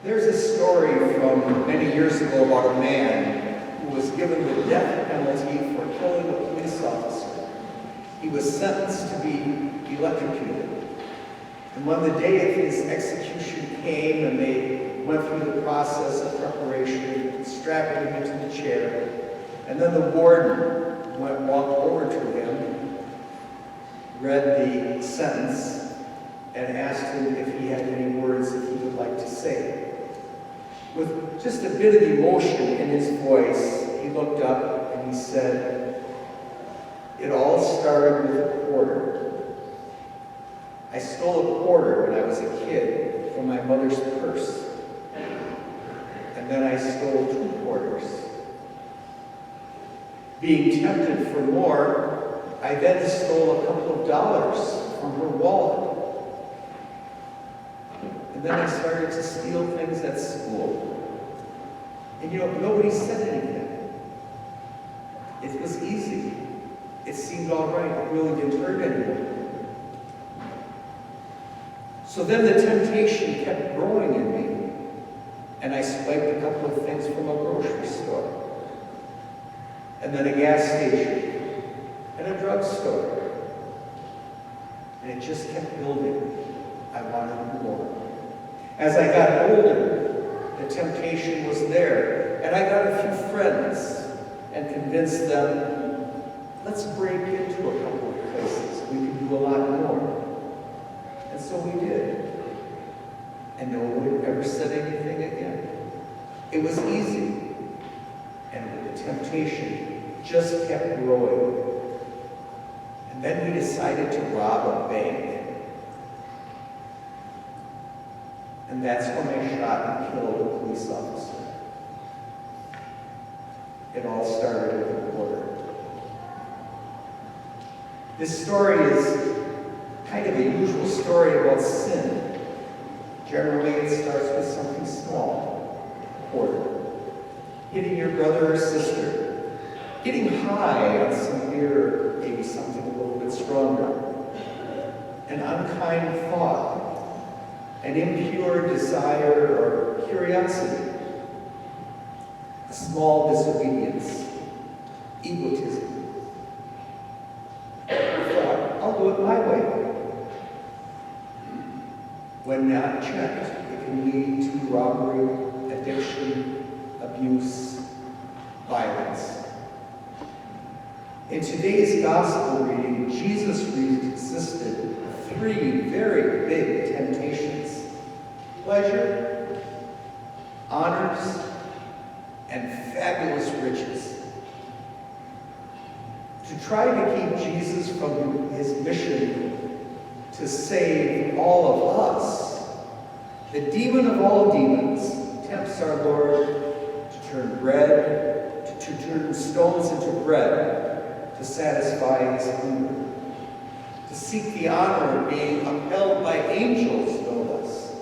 There's a story from many years ago about a man who was given the death penalty for killing a police officer. He was sentenced to be electrocuted. And when the day of his execution came and they went through the process of preparation, strapping him into the chair, and then the warden walked over to him, read the sentence, and asked him if he had any words that he would like to say. With just a bit of emotion in his voice, he looked up and he said, "It all started with a quarter. I stole a quarter when I was a kid from my mother's purse. And then I stole 2 quarters. Being tempted for more, I then stole a couple of dollars from her wallet. And then I started to steal things at school. And nobody said anything. It was easy. It seemed all right. It really didn't hurt anyone. So then the temptation kept growing in me, and I swiped a couple of things from a grocery store, and then a gas station, and a drugstore. And it just kept building. I wanted more. As I got older, the temptation was there, and I got a few friends and convinced them, let's break into a couple of places. We can do a lot more. And so we did. And no one ever said anything again. It was easy. And the temptation just kept growing. And then we decided to rob a bank. And that's when I shot and killed a police officer. It all started with a quarter. This story is kind of a usual story about sin. Generally, it starts with something small, a quarter. Hitting your brother or sister. Getting high on some beer, maybe something a little bit stronger. An unkind thought. An impure desire or curiosity. A small disobedience. Egotism. The thought, I'll do it my way. When not checked, it can lead to robbery, addiction, abuse, violence. In today's gospel reading, Jesus resisted 3 very big temptations: pleasure, honors, and fabulous riches. To try to keep Jesus from his mission to save all of us, the demon of all demons tempts our Lord to turn stones into bread, to satisfy his hunger, to seek the honor of being upheld by angels, no less,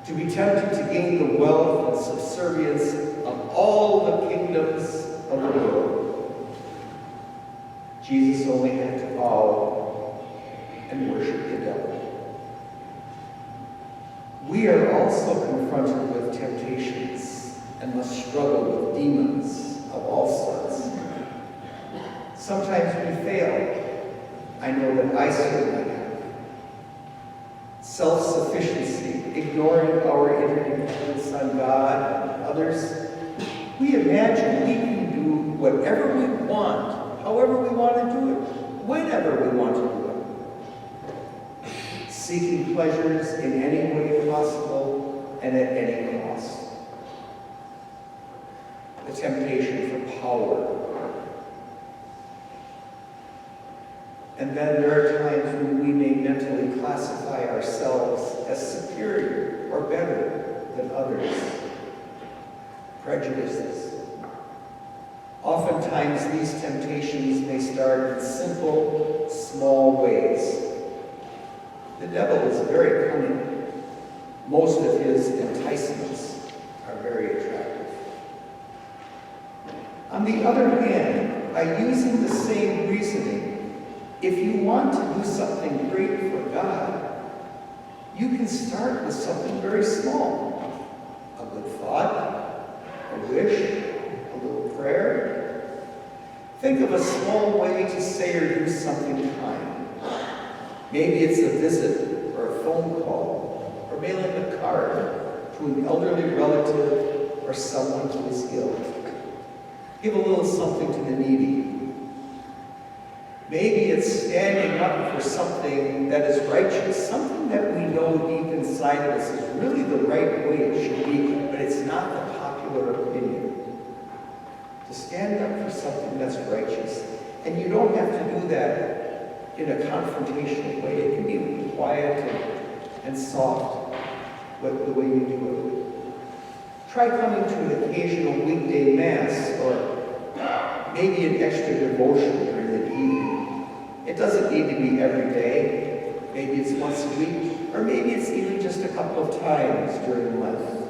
to be tempted to gain the wealth and subservience of all the kingdoms of the world. Jesus only had to bow and worship the devil. We are also confronted with temptations and must struggle with demons of all sorts. Sometimes we fail. I know that I certainly have. Self-sufficiency, ignoring our interdependence on God and others. We imagine we can do whatever we want, however we want to do it, whenever we want to do it. Seeking pleasures in any way possible and at any cost. The temptation for power. And then there are times when we may mentally classify ourselves as superior or better than others. Prejudices. Oftentimes these temptations may start in simple, small ways. The devil is very cunning. Most of his enticements are very attractive. On the other hand, by using the same reasoning, if you want to do something great for God, You can start with something very small. A good thought, a wish, a little prayer. Think of a small way to say or do something kind. Maybe it's a visit or a phone call or mailing a card to an elderly relative or someone who is ill. Give a little something to the needy. Maybe it's standing up for something that is righteous, something that we know deep inside of us is really the right way it should be, but it's not the popular opinion. To stand up for something that's righteous. And you don't have to do that in a confrontational way. It can be quiet and soft, but the way you do it. Try coming to an occasional weekday mass or maybe an extra devotion during the evening. It doesn't need to be every day. Maybe it's once a week, or maybe it's even just a couple of times during Lent.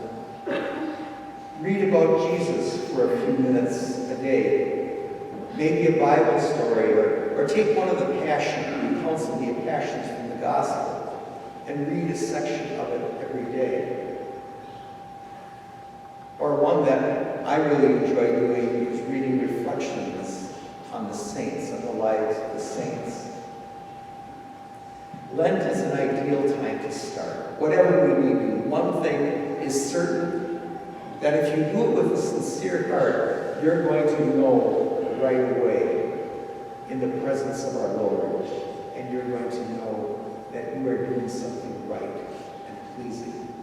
Read about Jesus for a few minutes a day. Maybe a Bible story, or take one of the accounts of the Passions from the Gospel, and read a section of it every day. Or one that I really enjoy doing is reading reflections on the saints, on the lives of the saints. Lent is an ideal time to start. Whatever we do, one thing is certain, that if you do it with a sincere heart, you're going to know right away in the presence of our Lord, and you're going to know that you are doing something right and pleasing.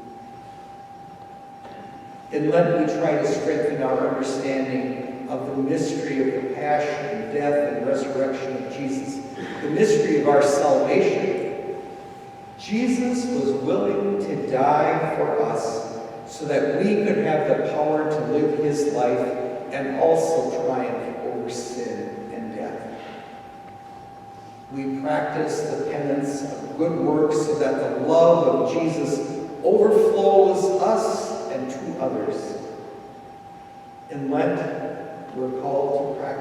In Lent, we try to strengthen our understanding of the mystery of the passion, death, and resurrection of Jesus, the mystery of our salvation. Jesus was willing to die for us so that we could have the power to live his life and also triumph over sin and death. We practice the penance of good works so that the love of Jesus overflows us and to others. In Lent, we're called to practice